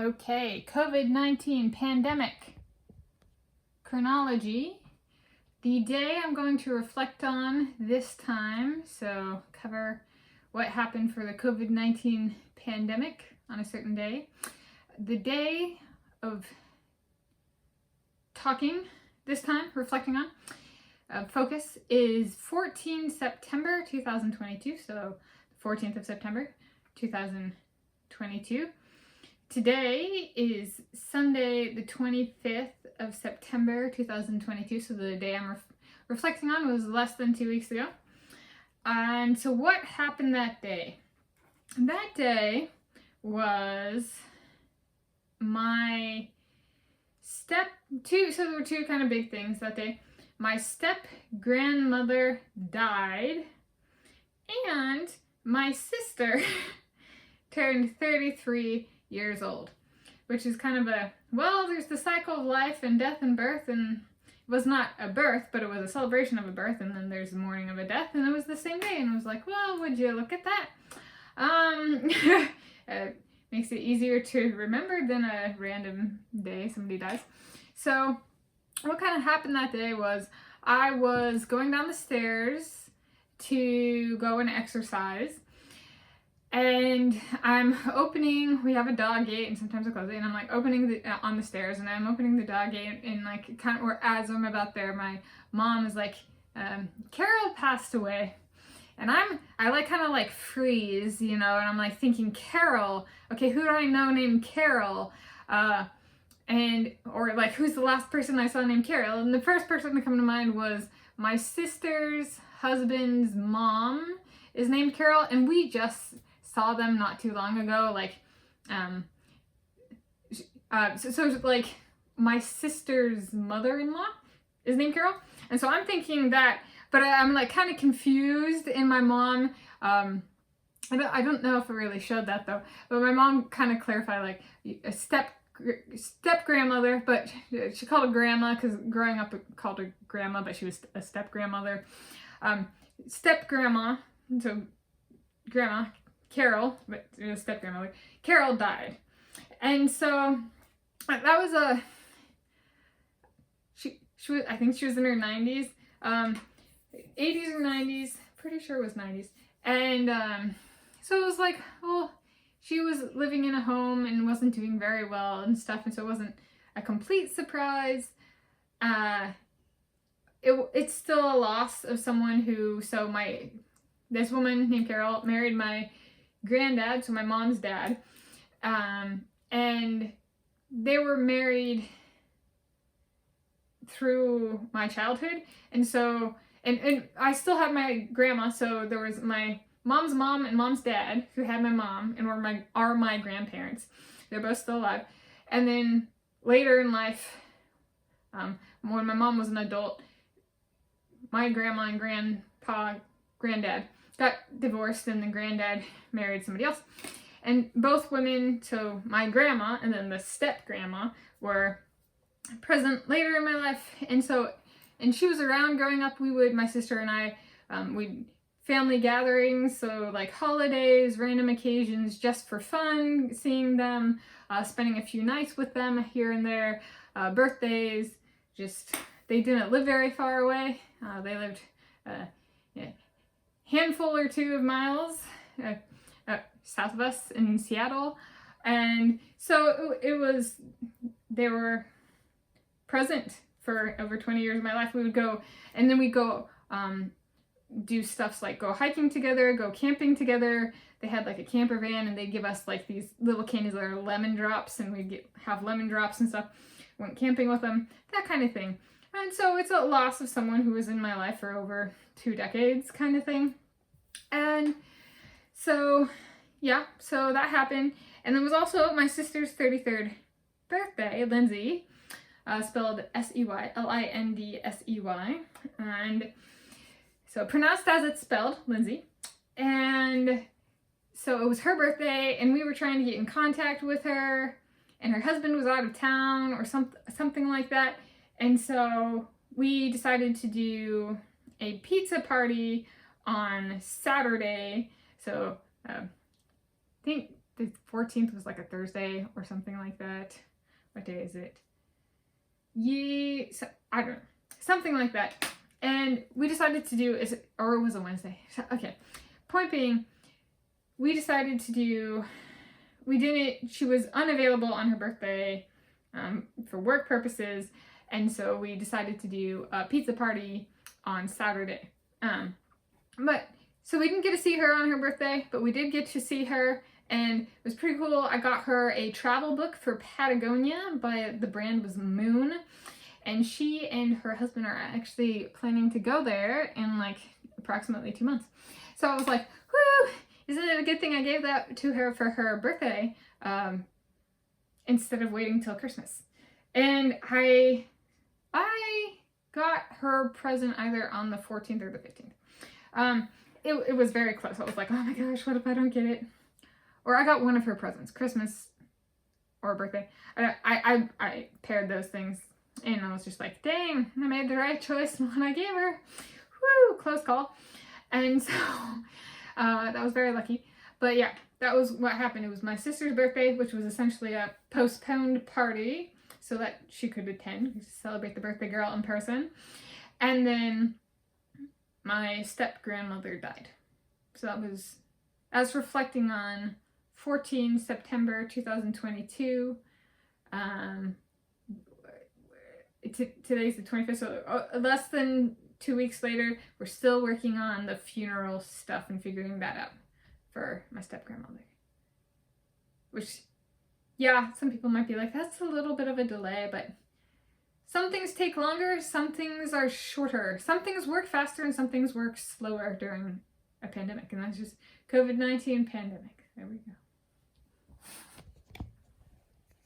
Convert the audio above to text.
Okay, COVID-19 pandemic chronology. The day I'm going to reflect on this time, so cover what happened for the COVID-19 pandemic on a certain day. The day of talking this time, reflecting on, focus is 14 September 2022, so 14th of September 2022. Today is Sunday, the 25th of September 2022, so the day I'm reflecting on was less than 2 weeks ago. And so what happened that day? That day was my so there were two kind of big things that day. My step-grandmother died, and my sister turned 33 years old, which is kind of there's the cycle of life and death and birth, and it was not a birth, but it was a celebration of a birth, and then there's the mourning of a death, and it was the same day, and I was like, well, would you look at that? It makes it easier to remember than a random day somebody dies. So what kind of happened that day was I was going down the stairs to go and exercise, and we have a dog gate, and sometimes I close it, and I'm like opening on the stairs, and I'm opening the dog gate, and like kind of, or as I'm about there, my mom is like, Carol passed away. And I like kind of like freeze, and I'm like thinking, Carol, okay, who do I know named Carol? Or like, who's the last person I saw named Carol? And the first person to come to mind was my sister's husband's mom is named Carol, and we just saw them not too long ago. Like, so like my sister's mother-in-law is named Carol, and so I'm thinking that. But I'm like kind of confused, and my mom, I don't know if it really showed that though, but my mom kind of clarified, like a step-grandmother, but she called her grandma, because growing up it called her grandma, but she was a step-grandmother. Step-grandma, so grandma, Carol, but it was step-grandmother, Carol died. And so that was I think she was in her 90s. 80s or 90s, pretty sure it was 90s. And so it was like, well, she was living in a home and wasn't doing very well and stuff, and so it wasn't a complete surprise. It's still a loss of someone who, this woman named Carol married my granddad, so my mom's dad, and they were married through my childhood, and so and I still have my grandma, so there was my mom's mom and mom's dad who had my mom and are my grandparents. They're both still alive. And then later in life, when my mom was an adult, my grandma and granddad got divorced, and the granddad married somebody else. And both women, so my grandma and then the step-grandma, were present later in my life, and she was around growing up. My sister and I, we'd family gatherings, so like holidays, random occasions, just for fun, seeing them, spending a few nights with them here and there, birthdays, they didn't live very far away. They lived a handful or two of miles south of us in Seattle, and so they were present for over 20 years of my life. We would go, and then we'd go do stuff like go hiking together, go camping together. They had like a camper van, and they'd give us like these little candies that are lemon drops, and we'd have lemon drops and stuff. Went camping with them, that kind of thing. And so it's a loss of someone who was in my life for over 2 decades kind of thing. And so, yeah, so that happened. And there was also my sister's 33rd birthday, Lindsey, spelled S-E-Y, Lindsey, and so pronounced as it's spelled, Lindsey. And so it was her birthday, and we were trying to get in contact with her, and her husband was out of town or something like that. And so we decided to do a pizza party on Saturday. So I think the 14th was like a Thursday or something like that. What day is it? I don't know. Something like that. And we decided to do, or it was a Wednesday. Okay. Point being, we decided to do, she was unavailable on her birthday for work purposes. And so we decided to do a pizza party on Saturday. So we didn't get to see her on her birthday, but we did get to see her, and it was pretty cool. I got her a travel book for Patagonia the brand was Moon, and she and her husband are actually planning to go there in like approximately 2 months. So I was like, whoo, isn't it a good thing I gave that to her for her birthday instead of waiting till Christmas? And I got her present either on the 14th or the 15th. It was very close. I was like, oh my gosh, what if I don't get it? Or I got one of her presents, Christmas or birthday. I paired those things, and I was just like, dang, I made the right choice when I gave her. Woo, close call. And so that was very lucky. But yeah, that was what happened. It was my sister's birthday, which was essentially a postponed party so that she could attend to celebrate the birthday girl in person. And then my step-grandmother died. So that was, as reflecting on 14 September 2022. Today's the 25th, so less than 2 weeks later, we're still working on the funeral stuff and figuring that out for my step-grandmother. Which, yeah, some people might be like, that's a little bit of a delay, but some things take longer, some things are shorter. Some things work faster and some things work slower during a pandemic, and that's just COVID-19 pandemic. There we go.